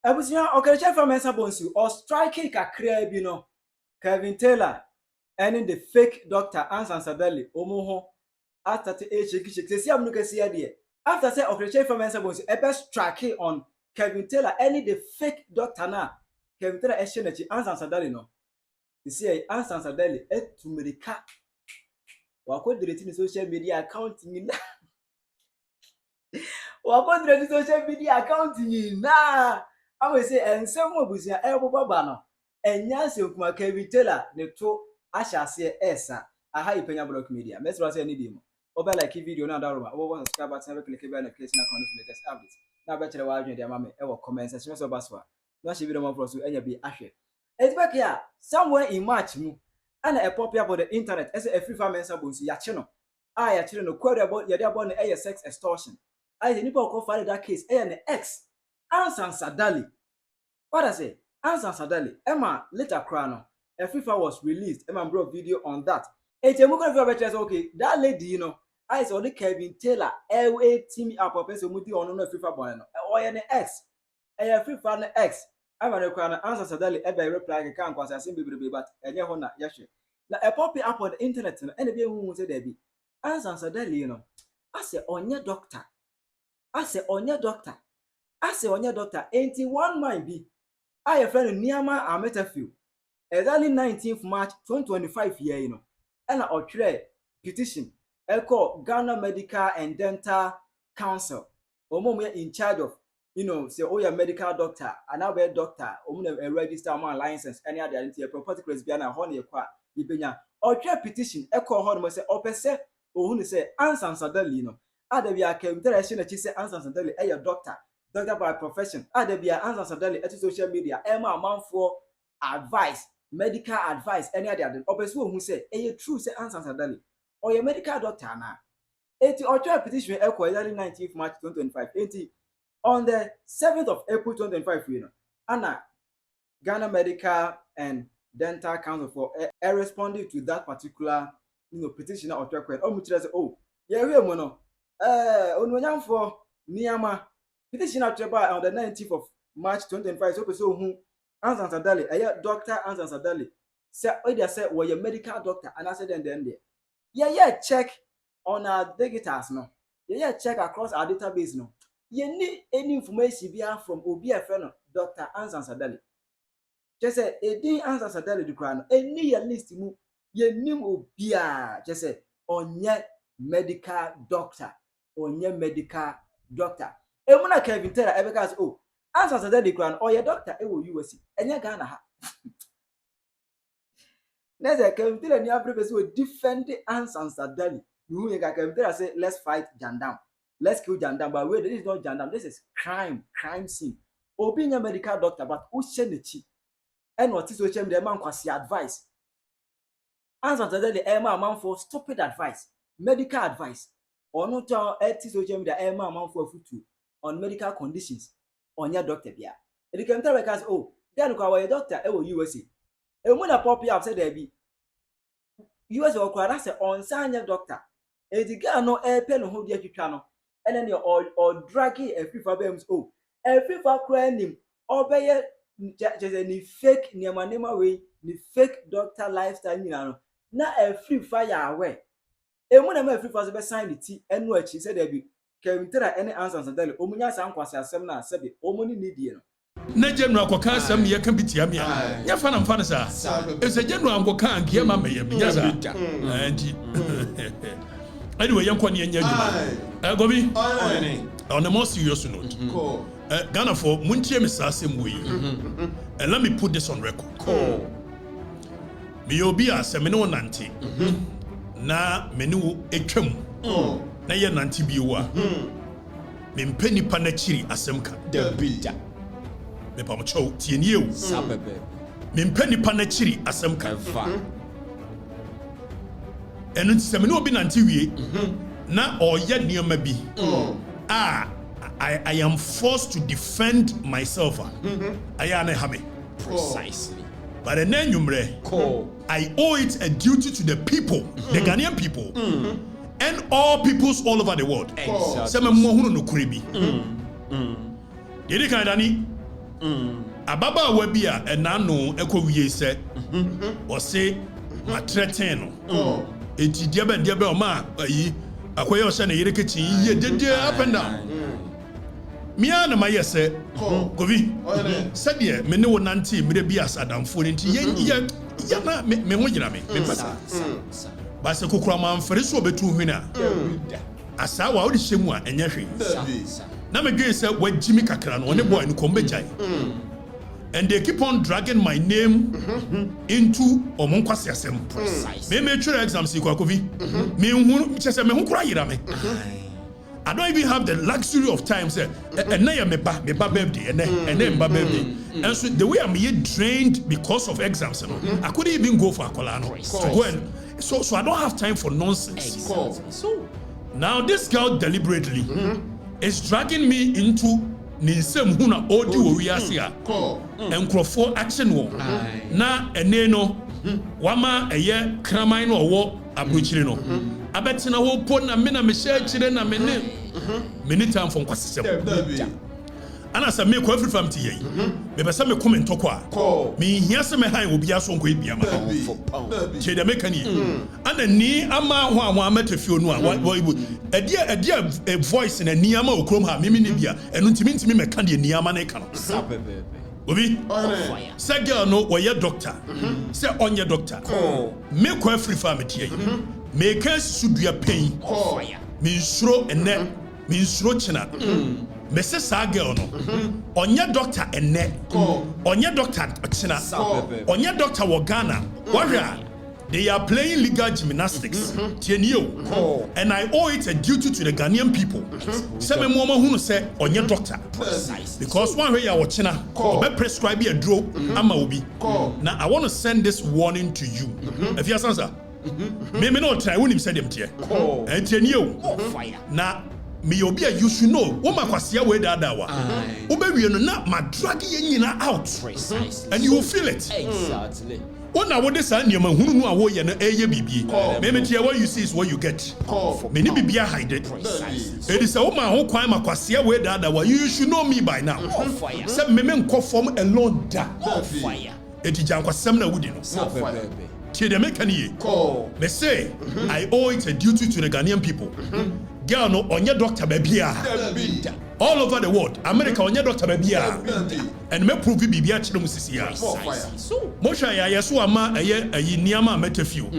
Abusia okreche from Mensa Bonsu or striking kakra bi no. Kevin Taylor and the fake doctor Ansan Sadali omo after the shake see am no kesi ade. After say okreche from Mensa Bonsu e be strike on Kevin Taylor any the fake doctor na Kevin Taylor e she na chi Ansan Sadali no. You see Ansan Sadali to America. Wako direct ni social media account ni na. Wako direct social media account ni na. I will say and some obusia e bobaba no. Enya sekuma Kevin Taylor ne to asha se esa aha Penyah block media. Mesra say ni di mo. Oba like video na daroma. Oba subscribe button we click bell notification account for latest updates. Na be chere wa adwen dia mama e wo comment section so baswa. Na she video mo for so enya bi ahwe. It's back here somewhere in March mu and a pop up on the internet as a Afrifa mensa bonsu ya che no. Ah ya che no query about ya dey about no sex extortion. I the people call file that case an ex Ansan Sadali. What I say? Ansan Sadali. Emma later cry no. Afrifa was released. Emma brought video on that. Hey, okay, that lady, you know, I saw the Kevin Taylor. Team up a person with you on Afrifa boy no. Or an ex. Afrifa an ex. I'm a cry Ansan Sadali. Ever reply can't cause I seem to be but and yeah, hona yes. Now a poppy up on the internet and any who say there be Ansan Sadali, you know. I say on your doctor. I say on your doctor. I say on your doctor. 81 might be. I a friend Niama Ametafil. Exactly 19th March 2025 year, you know. And I trade petition. Echo Ghana Medical and Dental Council. Omo in charge of, you know, say oh, you're medical doctor, and now be a doctor, a register my license, any other identity, a property Biana, honey, a Penyah. Or trade petition. Echo Horn say, or per se, or who say, Ansan Sadali, you know. Other be a came there, she say Ansan Sadali, a doctor. Doctor by profession. There be an Ansan Sadali at social media. Emma amount for advice, medical advice. Any other person who say, "Hey, true say Ansan Sadali or your medical doctor now." 80 or 12 petition equal 19th March 2025. 80 on the 7th of April 2025. You know, Anna Ghana Medical and Dental Council for responding to that particular petition or 12. Oh, yeah, we are mono. On for Niama. Petition on the 19th of March 2025. So who Ansan Sadali, a doctor Ansan Sadali. Say, I said, well, your medical doctor, and I said, then there. Yeah, check on our digitals, no. Yeah, check across our database, no. You need any information from Obia friend, Dr. Ansan Sadali. Just say, a day Ansan Sadali the crown, a near list move, ye name Obia, just say, on your medical doctor, on your medical doctor. E muna Kevin Taylor e because oh Ansan Sadali crown or your doctor e wo US enya Ghana ha neze Kevin Taylor ni Afrifa so defend Ansan Sadali you hear Kevin Taylor say let's fight Jandam, let's kill Jandam, but wait, this is not Jandam, this is crime scene. Obi nya medical doctor but who she nechi and what is social media man kwasi advice Ansan Sadali man for stupid advice, medical advice or not social media man for futu on medical conditions on your doctor bia. E can tell because oh, then go your doctor e wo USA. E mo na pop up say there be US or kwara say on sanya doctor. E di ga no e pe no ho di atwitwa no. And then or dragging a Afrifa bems oh. Afrifa kra nim obeye just ni fake niamanema way, ni fake doctor lifestyle ni na no. Na Afrifa ya aware. E mo na Afrifa so be sign the T enu achi say there be Kevin Taylor any Ansan Sadali omunya san kwase asem na sebe omuni need no na general akoka asem ye kan bitia me ya fa na mfa na sa e se general akoka anke ma me ya sa anti anyway yanko ne nya djuma gobi on a more serious note Ghana for muntie me sa asem we and let me put this on record me obi asem ne wonante na me ne wo etwam na ye nanti biwa me mpeni pa na chiri asemka da bilda me pa mo chow tienie o sabebe me mpeni pa na chiri asemka va enu tiseme no obi nanti wie na oye nioma bi I am forced to defend myself ayana hame precisely but the nanyumre I owe it a duty to the people, the Ghanaian people and all peoples all over the world. Some more who no kuribi. Yedi kan dani ababa bi a enano ekowie se o se matretin no enti dia be o ma ayi akoye o se na yire kichi ye dede up and down Mia na maye se govi said me ne wonante mire bi asadamfo nti ye na me ho gina me pesa ba se kokura ma mfere so obetu hwina asa wa odi hyemu a enya hwe na me dwen se wagimi kakra no one boy no kombejai and they keep on dragging my name into omonkwase asem me try exams ikokovi me hu chese me hu kura yira me I don't even have the luxury of time say and now me ba birthday and then ba birthday and so the way I'm here drained because of exams I couldn't even go for akolano to go and so I don't have time for nonsense. So now this girl deliberately is dragging me into ninsem huna odi wo wiase a enkrofo action wo na ene no wama eye kraman no wo abrochire no abetina wo po na me na me share chire na me ne time for nkwasesem ana sa me ko Afrifa mti yi me be sa me comment to kwa me hia se me han obi aso nko ebia ma che de meka ni ana ni ama ho anwa amatafio no a edia a voice na ni ama okrom ha me ne bia eno ntimi meka de ni ama na eka no obi say girl no we doctor say onye doctor me ko Afrifa mti yi me ka sudua pain me nsuro ene me nsuro china Mese sa girl no onye doctor enne onye doctor china onye doctor wo Ghana warrior they are playing legal gymnastics tienio and I owe it a duty to the Ghanaian people say me mo hunu say onye doctor because one way ya wo china be prescribe a draw ama obi now I want to send this warning to you if you answer me no try when him say them tie tienio na me obi a you should know wo makwasia we dada wa wo be wie no na ma drag ye nyina out and you will feel it exactly Ona wo de sa niam hunu no a wo ye no eye bibie me tie what you see is what you get me ni bibia hide it is a woman ho kwan makwasia we dada wa you should know me by now say me nkofom alone da eti jankwasem na wudi no tie de mekani me say I owe it a duty to the Ghanaian people girl no onye doctor babia all over the world America onye doctor babia and me prove bibia kire mu sisia mo hwa ya yeso ama ayi niama metafio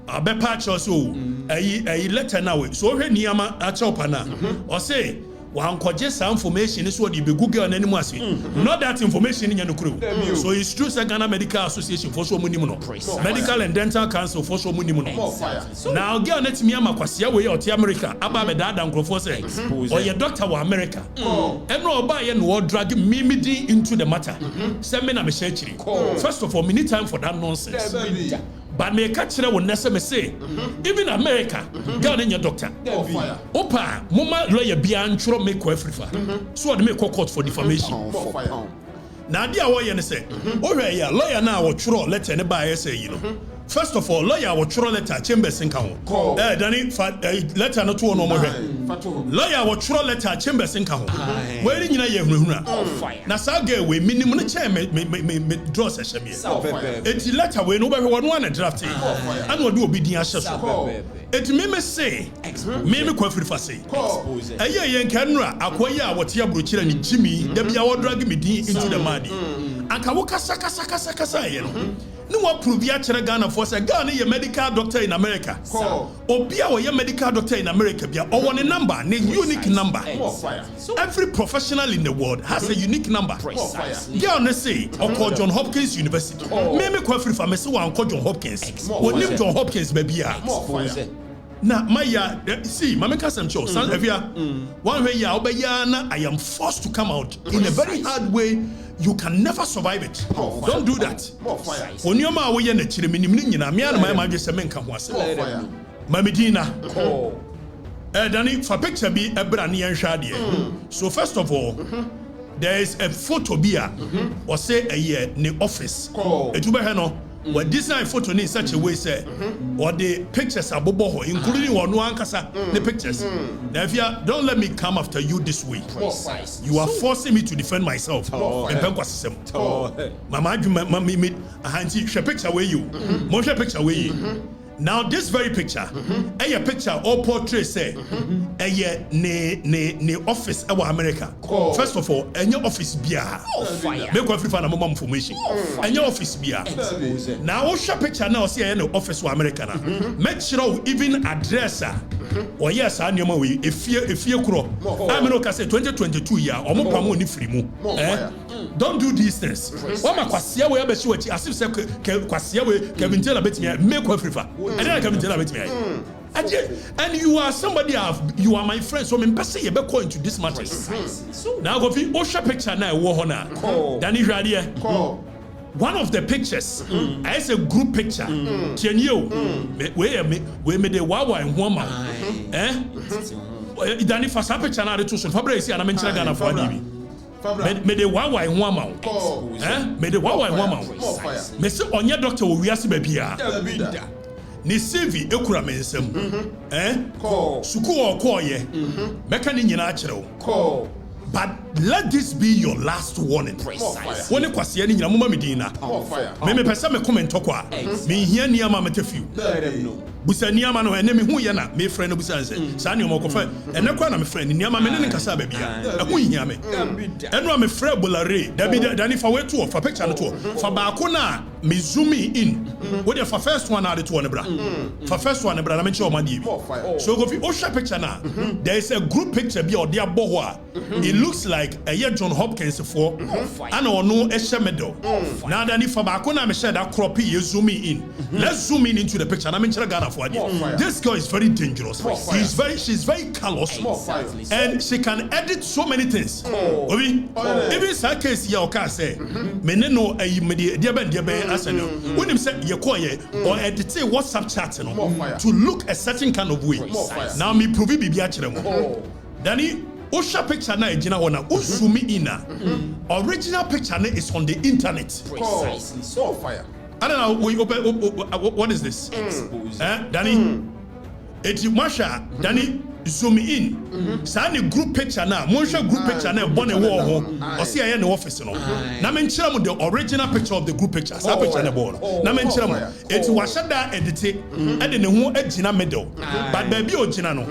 abepa cho so ayi letter na we so hwe niama a chopa na o say wankoje some information so the be Google na nimu ase not that information nya no kuro so it's true say Ghana Medical Association for so munim no Medical and Dental Council for so munim no now girl net me amakwase we oti America aba be dada nkrofo say or your doctor wa America and no oba ye no drag me into the matter say me na me share chiri first of all me need time for that nonsense but me catch there will never say even America girl in your doctor opa mama lawyer bia ntro make Afrifa so they make court for defamation na dia wo ye ne say o hwe ya lawyer na wo tro letter ne ba say you know first of all lawyer wo tro letter chambers nka ho dani letter no to no mo hwe lawyer wo tro letter chambers nka ho we nyina ye hunahuna na sa ga we minimum ne che me draw session me enti letter we no be hwe no na draft and wo do obi din ahye so enti me say me ko Afrifa say aye ye nka nura akoye a wote abrochira ni Jimmy da bia wo drag me din into the mud aka wo kasa ye no wa prove ya kire Ghana for say Ghana ye medical doctor in America obi a wo ye medical doctor in America bia o one number ne unique number every professional in the world has a unique number Ghana say o John Hopkins University me ko Afrifa me say wa John Hopkins onim John Hopkins ba bia na maya see mama kasam cho san avia one way ya obeya na I am forced to come out in a very hard way you can never survive it don't do that onioma wo ye na chire minim ni nyina me ana ma dwese me nka ho ase mamedina dani for picture bi ebra ne yan hwa de so first of all there is a photo bia or say a year ne office etu be he no But design photo in such a way say or the pictures are bobo including one ankasa the pictures. Now if you don't let me come after you this way. You are forcing me to defend myself. Mama me a picture where you. Motion picture where you. Now this very picture, a picture or portrait say, a ne office our America. First of all, and your office beer. Make Afrifa na mama information. And your office beer. Now what's your picture now? See any office wa America na. Make sure even address or yes, I know we if you crow. I mean, okay, say 2022 year or more promo ni free mu. Don't do these things. What my kwasia we be sure as if say kwasia we Kevin Taylor bet me make Afrifa. And then Kevin Taylor bet me. And you are somebody you are my friend, so I'm passing you back into this matter. Now go fi Osha picture now wo hona. Danny Radia. One of the pictures is a group picture. Can you we made the wawa and woman. Danny Fasa picture na to so Fabrice and I mention Ghana for Anibi. Me de wawa en woman. Me de wawa en woman. Me say onye doctor wo wiase ba bia. Ni CV ekura mensem. Suku o koye. Meka ni nyina akere wo. But let this be your last warning. When you kwasi any nyina mama medina. Me pesa me comment kwa. Me hia niama metefiu. Busa niama no ene me hu ye na me friend no busa nse. Sa niama ko fa ene kwa na me friend niama me ne nkasa ba bia. Ehu hia me. Eno me friend bolare. Da bi dani fa we to fa picture no to. Fa ba ko na me zoom in. What the first one na de to ne bra. For first one ne bra na me che o ma di bi. So go fi o sha picture na. There is a group picture bi o de abo ho a. It looks like a year John Hopkins for and or no medal. Now then if Fabako na me share that croppy you zoom in. Let's zoom in into the picture. I mean Ghana for this girl is very dangerous. She's very callous. And she can edit so many things. Even some case here okay say me no when him say you call or edit WhatsApp chat to look a certain kind of way. Now me prove it be Danny Osha picture na ejina hona zoom in na original picture na is on the internet. Precisely so. Fire. I don't know we open what is this? Danny eti masha Danny zoom in. Sa ni group picture na monsha group picture na born a war ho o see aye na office no. Na men kira mu the original picture of the group picture. Sa picture na born. Na men kira mu eti washa da edit e de ne ho ejina middle. But baby ojina no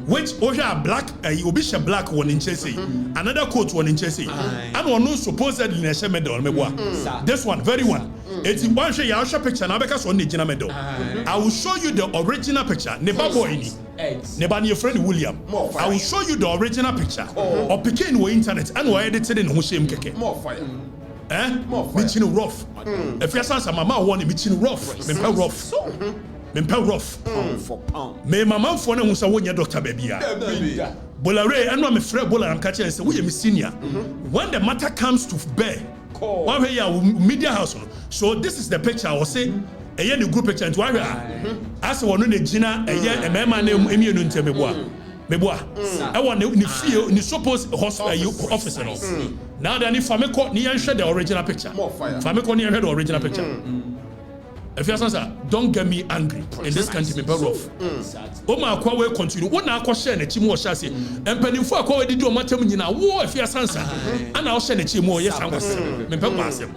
which Osha black, Obisha black one in Chelsea, another coat one in Chelsea, and one no supposedly in a medal. This one, very one. It's one show your picture, now because one the medal. I will show you the original picture. Neba boy Neba your friend William. I will show you the original picture of Pekin with internet and we edited in Hushim Keke. More fire. Mitching rough. If your son's a mama one, mitching rough, rough. Rough for pound. Me mama for no who wonya doctor baby. Bolare and my friend Bola I'm catching and say we senior. When the matter comes to bear, one way media house. So this is the picture I was saying. A year the group picture and why as one on the Gina a year a man named Emil Meboa. I want to feel in suppose hospital officer. Now then if I make near the original picture. If I make near the original picture. If you answer, don't get me angry in this country, me rough. Oma akwa we continue. Wona akwa share na chimo sha se. Empanimfo akwa we didi o matem nyina. Wo if you answer. Ana o share na chimo yes ankwase. Me pe kwa asem.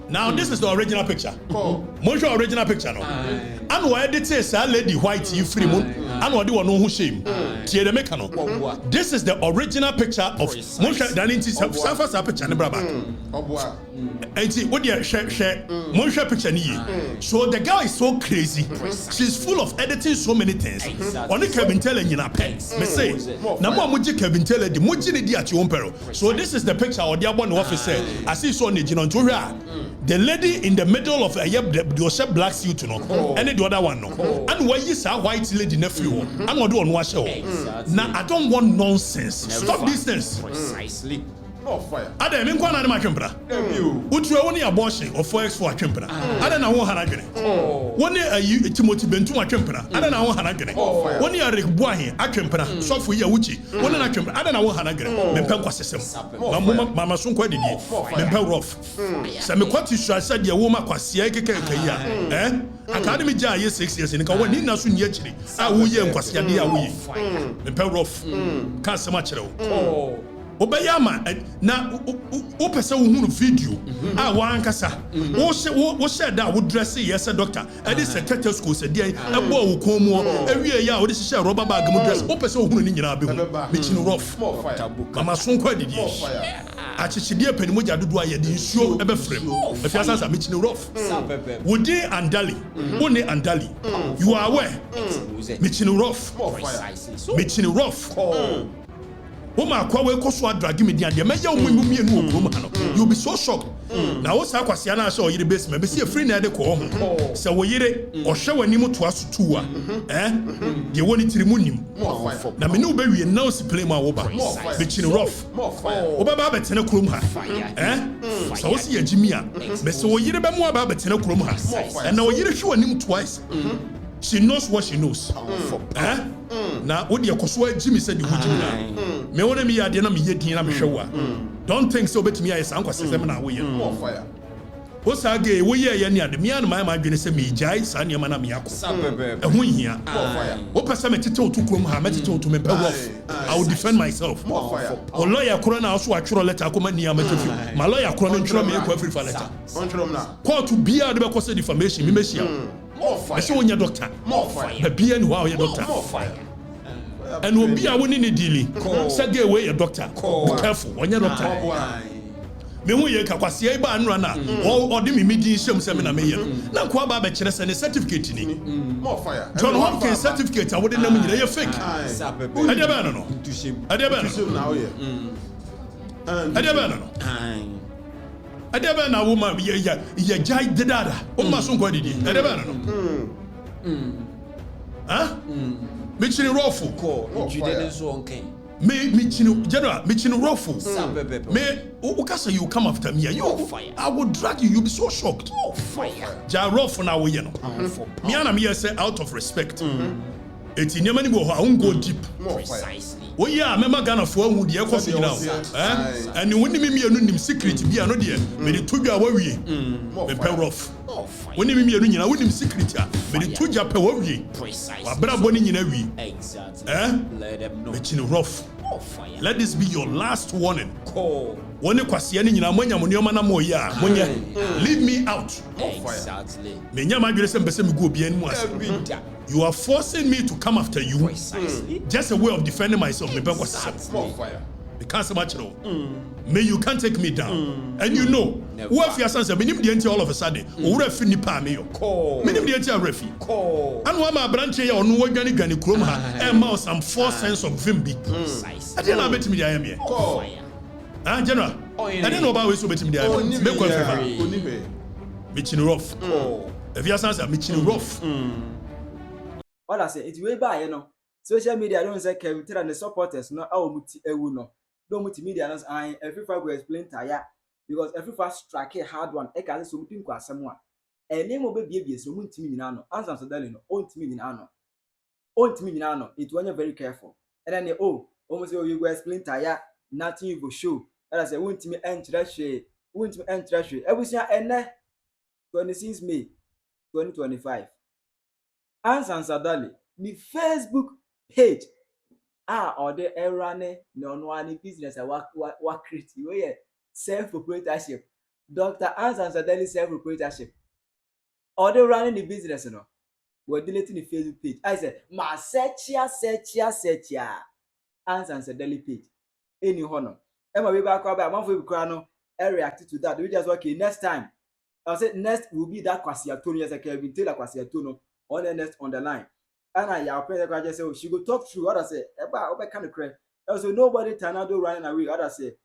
Now this is the original picture. Monjo original picture no. And we edit say lady white you free moon. And we do one who shame. Tie the make no. This is the original picture of Monjo Daninti Safa picture ne braba. And what you share Monjo picture ni. So the girl is so crazy. She's full of editing so many things. Only Kevin Taylor in a pen. Me say na mo amuji Kevin Taylor di muji ni di at your peril. So this is the picture of the one office say I see so ni jinon to the lady in the middle of the black suit no and the other one no and why is a white lady nephew and what do on wash now I don't want nonsense. Stop these things. Precisely. More fire. Ada me nkwa na de ma twempra. Utu e woni abortion of 4x4 atwempra. Ada na wo hana dwene. Woni ayi Timothy Bentum atwempra. Ada na wo hana dwene. Woni Eric Boahe atwempra. Sofo yi awuchi. Woni na twempra. Ada na wo hana dwene. Me mpɛ kwasesem. Mama so nkwa didi. Me mpɛ rough. Se me kwati sua se de wo ma kwasia keke kai a. Academy ja ye 6 years ni ka woni na so ni akiri. A wo ye nkwasia de a wo yi. Me mpɛ rough. Ka se ma kyerɛ wo. Obayama na o pese wo hunu video a wankasa wo share da wo dress yes doctor e dey stethoscope se dey e bo wo kon mu ewie ya wo dey share rubber bag mu dress o pese wo hunu ni nyina be hu me chin rough mama so nkwa didi achichide panimu jadodo aye de nsuo e be frem e fi asansa me chin rough wo dey andali wo ne andali you are aware me chin rough me chin rough Oma kwa we koso adragi me dia de meya omu mienu okrom ha no you be so shocked na wo sa kwase na sha oyire basement be se free na de ko ho se wo yire ohwe wani mu to aso tuwa de woni tirimu nim na me ne obawie na osi play ma wo ba be chini rough obaba ba tene krom ha so wo si yagimi a be se wo yire be mu aba ba tene krom ha na wo yire hwe wani mu twice she knows what she knows na wo de koso agimi se de hujimi na me wona me yade na me yedin na me hwewa don't think so betimi ayi san kwasesem na wo ye fire wo sage wo ye ye ne ade me an my adwene se me jai sa ne ma na me yakọ ehun hia wo pese me tete otu krom ha me tete otu me rough I will defend myself o lawyer kro na so atworo letter akoma ni amatefi ma lawyer kro no ntworo me ko Afrifa letter court bia de be ko se defamation me mehia I say when your doctor the bia ni wa your doctor and will be a winning a dealing. Say get away your doctor. Be careful when your doctor. Me hu ye kakwasia ba anura na o de me medi hyem se me na me ye. Na kwa ba ba kire se ne certificate ni. More fire. John Hopkins certificate a wo de nam nyina ye fake. Ade ba no no. Ade ba no. Na wo ye. Ade ba no no. Ade ba na wo ma ye jai dedada. O ma so nkwa didi. Ade ba no no. Me chini rough me chini general me chini rough me ukasa you come after me I will drag you be so shocked ja rough na we no me ana me say out of respect eti nyama ni bo ho I go deep precisely we ya mema Ghana fo ahu de ekoso nyina and woni me mienu nim secret bia no de me de todwa wawie me pe rough woni me mienu nyina woni secret a me de todwa pe wawie wa bra boni nyina wi let them know me chin rough let this be your last warning woni kwase ne nyina manya mo nioma na mo ya monye leave me out exactly me nyama dwere se mbese me go bia ni mu ase you are forcing me to come after you. Precisely. Just a way of defending myself. More fire. Because may you can't take me down. And you know, what your sons have been all of a sudden, or refi ni pa me yo. Minim the entire refi. And one my branch here on no gani kroma and mouse some 4 cents of vimbi. I didn't know bet me I am here. General. I didn't know about so bet me I am. Make one Michin rough. If your sons are Michin rough. All I say, it's way by social media. Don't say Kevin Taylor and the supporters no our muti ewu no. Don't multimedia no I Afrifa go explain tire because Afrifa strike a hard one. E can say something kwa someone. E name obe bie so muntimi nyina no. Answer so dali no. Ontimi nyina no. Ontimi nyina no. It when you're very careful. And then almost you go explain tire nothing you go show. And I say wontimi entra hwe. Wontimi entra hwe. Ebusia ene 26 May 2025. Ansan Sadali, the Facebook page or the erane no one business what create we self-proprietorship. Dr. Ansan Sadali self-proprietorship. Or they running the business no. We're deleting the Facebook page. I said, ma searchia. Ansan Sadali page. Any honor. Emma we back up one for Krano. I reacted to that. We just okay next time. I said next will be that Kwasiatono as a Kevin Taylor Kwasiatono. On the next on the line. And I just say, she go talk through what I say. About kind of crack. Also, nobody Tanado running away. What I say.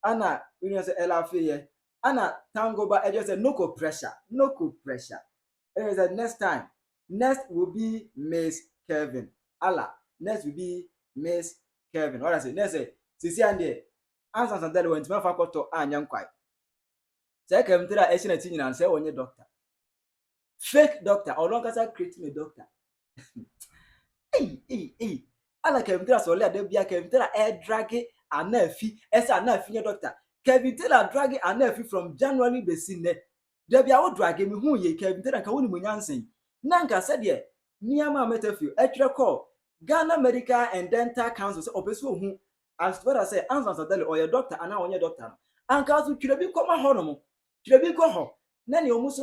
Anna, we say Ella Faye. Anna, tango, but I just said, no pressure. And said, next time. Next will be Miss Kevin. Allah. Next will be Miss Kevin. What I say. Next say, Sisi and Answer and then went to my faculty and young quite. Second, there are excellent and say, when you're doctor. Fake doctor, or long as I create me doctor. Hey. I like him tell us all that be a Kevin Taylor air draggy and nerfy, as a nerfy doctor. Kevin Taylor draggy and nerfy from January the scene. There be out dragging me who ye Kevin Taylor can only answer. Nanka said, ye, near my metaphor, extra call. Ghana Medical and Dental Council, Opeso, who, as well as say, answers or your doctor and now on your doctor. And Council should be come a hormone. Should be go home. Nanny almost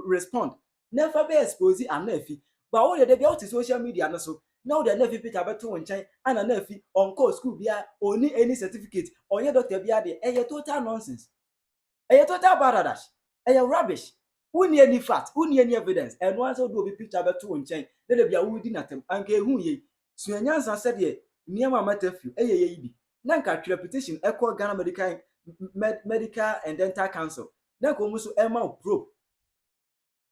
respond. Never be exposed and nerfy. But all the day out to social media and so. Now the nephew pick up to chain and a nephew on course school be only any certificate or your doctor be a total nonsense. A total baradash. A rubbish. Who need any fact, who need any evidence, and once or do be picked up to chain, let it be a woody natum, and gay who ye. Swenyans said ye, near my matthew, a Nanka repetition, echo Ghana Medical and Dental Council. Nanko Musu Emma probe.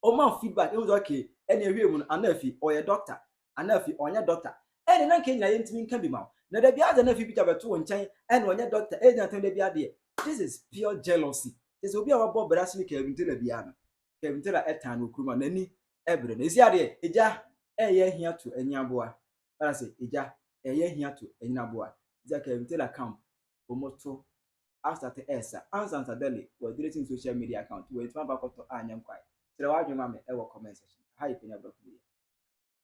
Oma feedback, it was okay, any woman, a nephew or a doctor. And if you on your doctor, and then can be mouth. Now, there be other nephew pick up 2 chain, and when your doctor, and they be idea. This is pure jealousy. This will be our Bob Brassily Kevin Taylor Biana. Kevin Taylor at time will come on any evidence. Is the idea, a year here to any aboa. I say, Ija, a year here to any aboa. The Kevin Taylor come, Omoto, after the Esa, answer daily, or deleting social media account, wait one back to Anyam Quite. So, I remember our comment section. Hi, Penyah.